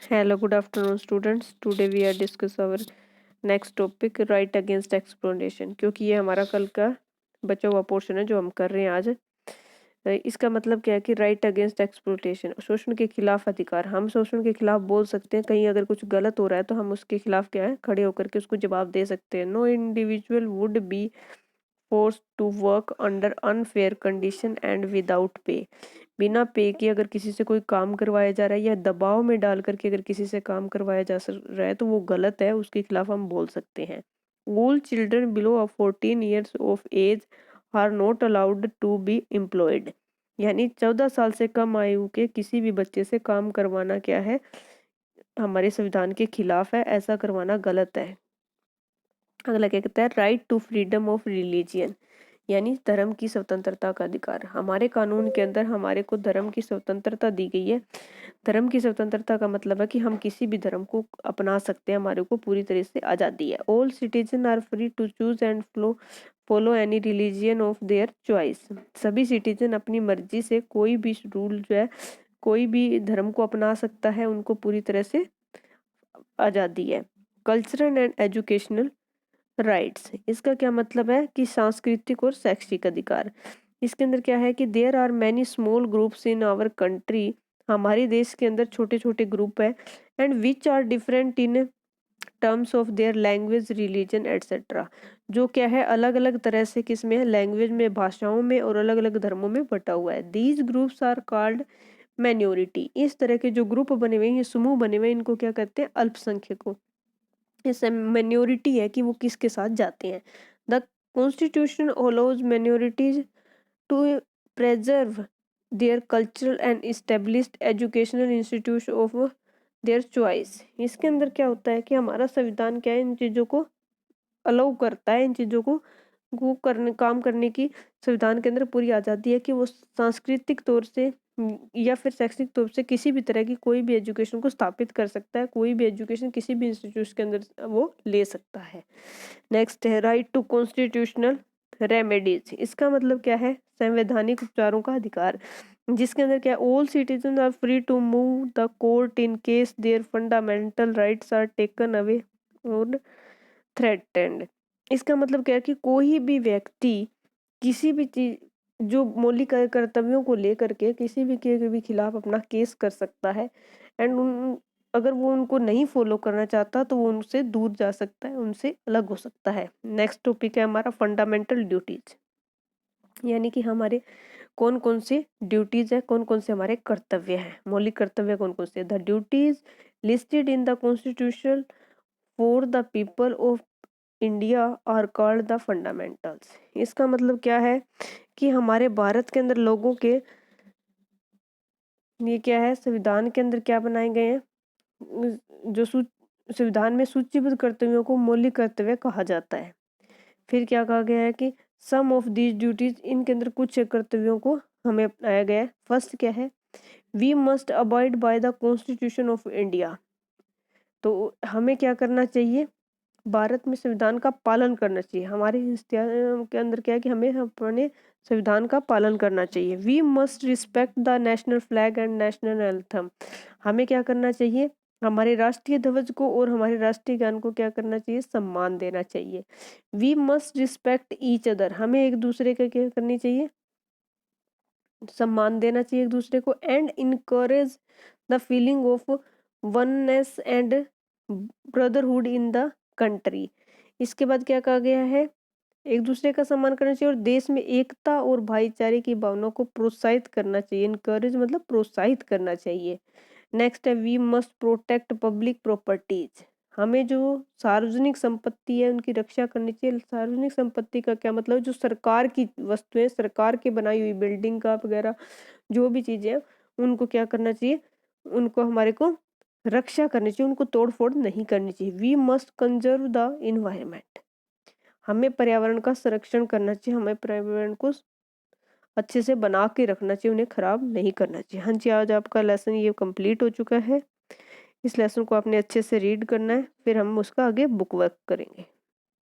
Hello, good afternoon, students. Today we are discuss our next topic right against exploitation, क्योंकि ये हमारा कल का बचा हुआ पोर्शन है जो हम कर रहे हैं आज। इसका मतलब क्या है कि राइट अगेंस्ट एक्सप्लोइटेशन, शोषण के खिलाफ अधिकार। हम शोषण के खिलाफ बोल सकते हैं, कहीं अगर कुछ गलत हो रहा है तो हम उसके खिलाफ क्या है खड़े होकर के उसको जवाब दे सकते हैं। No individual would be forced to work under unfair condition and without pay. बिना पे के अगर किसी से कोई काम करवाया जा रहा है या दबाव में डाल करके अगर किसी से काम करवाया जा रहा है तो वो गलत है, उसके खिलाफ हम बोल सकते हैं। All children below 14 years of age are not allowed to be employed. यानी 14 साल से कम आयु के किसी भी बच्चे से काम करवाना क्या है, हमारे संविधान के खिलाफ है, ऐसा करवाना गलत है। अगला क्या कहता है, right to freedom of religion, यानी धर्म की स्वतंत्रता का अधिकार। हमारे कानून के अंदर हमारे को धर्म की स्वतंत्रता दी गई है। धर्म की स्वतंत्रता का मतलब है कि हम किसी भी धर्म को अपना सकते हैं, हमारे को पूरी तरह से आज़ादी है। All citizen are free to choose and follow any religion of their choice. सभी सिटीजन अपनी मर्जी से कोई भी रूल जो है, कोई भी धर्म को अपना सकता है, उनको पूरी तरह से आज़ादी है। कल्चरल एंड एजुकेशनल राइट्स, इसका क्या मतलब है कि सांस्कृतिक और शैक्षिक अधिकार। इसके अंदर क्या है कि there are many small groups in our country, हमारे देश के अंदर छोटे छोटे ग्रुप है, and which are different in terms of their language religion etcetera, जो क्या है अलग अलग तरह से किसमें है, लैंग्वेज में, भाषाओं में और अलग अलग धर्मों में बटा हुआ है। These groups are called minority. इस तरह के जो ग्रुप बने हुए हैं, ये समूह बने हुए हैं, इनको क्या कहते हैं, अल्पसंख्यकों। जैसे माइनॉरिटी है कि वो किसके साथ जाते हैं। The constitution allows minorities to preserve their cultural and established educational institute of their choice. इसके अंदर क्या होता है कि हमारा संविधान क्या है, इन चीज़ों को अलाउ करता है, इन चीज़ों को करने, काम करने की संविधान के अंदर पूरी आज़ादी है कि वो सांस्कृतिक तौर से या फिर शैक्षिक तौर से किसी भी तरह की कोई भी एजुकेशन को स्थापित कर सकता है, कोई भी एजुकेशन किसी भी इंस्टीट्यूट के अंदर वो ले सकता है। नेक्स्ट है राइट टू कॉन्स्टिट्यूशनल रेमेडीज। इसका मतलब क्या है, संवैधानिक उपचारों का अधिकार, जिसके अंदर क्या है, all citizen are free to move the court in case their fundamental rights are taken away और थ्रेटेंड। इसका मतलब क्या है कि कोई भी व्यक्ति किसी भी चीज, जो मौलिक कर्तव्यों को लेकर के किसी भी के भी खिलाफ अपना केस कर सकता है, एंड उन अगर वो उनको नहीं फॉलो करना चाहता तो वो उनसे दूर जा सकता है, उनसे अलग हो सकता है। नेक्स्ट टॉपिक है हमारा फंडामेंटल ड्यूटीज, यानी कि हमारे कौन कौन से ड्यूटीज है, कौन कौन से हमारे कर्तव्य हैं, मौलिक कर्तव्य कौन कौन से। The duties listed in the constitution for the people of India are called the fundamentals. इसका मतलब क्या है कि हमारे भारत के अंदर लोगों के, ये क्या है, संविधान के अंदर क्या बनाए गए हैं, जो संविधान में सूचीबद्ध कर्तव्यों को मौलिक कर्तव्य कहा जाता है। फिर क्या कहा गया है कि सम ऑफ दीज ड्यूटीज, इनके अंदर कुछ कर्तव्यों को हमें अपनाया गया है। फर्स्ट क्या है, we must abide by the constitution of India. तो हमें क्या करना चाहिए, भारत में संविधान का पालन करना चाहिए। हमारे के अंदर क्या है कि हमें अपने संविधान का पालन करना चाहिए। We must respect the national flag and national anthem. हमें क्या करना चाहिए, हमारे राष्ट्रीय ध्वज को और हमारे राष्ट्रीय गान को क्या करना चाहिए, सम्मान देना चाहिए। We must respect each other, हमें एक दूसरे का क्या करनी चाहिए, सम्मान देना चाहिए एक दूसरे को। And encourage the feeling of oneness and brotherhood in the country. इसके बाद क्या कहा गया है, एक दूसरे का सम्मान करना चाहिए और देश में एकता और भाईचारे की भावना को प्रोत्साहित करना चाहिए। इनकरेज मतलब प्रोत्साहित करना चाहिए। नेक्स्ट है we must protect public properties. हमें जो सार्वजनिक संपत्ति है उनकी रक्षा करनी चाहिए। सार्वजनिक संपत्ति का क्या मतलब, जो सरकार की वस्तुएं, सरकार की बनाई हुई बिल्डिंग का वगैरह जो भी चीजें हैं, उनको क्या करना चाहिए, उनको हमारे को रक्षा करनी चाहिए, उनको तोड़ फोड़ नहीं करनी चाहिए। We must conserve the environment, हमें पर्यावरण का संरक्षण करना चाहिए, हमें पर्यावरण को अच्छे से बना के रखना चाहिए, उन्हें खराब नहीं करना चाहिए। हाँ जी, आज आपका लेसन ये कंप्लीट हो चुका है। इस लेसन को आपने अच्छे से रीड करना है, फिर हम उसका आगे बुक वर्क करेंगे।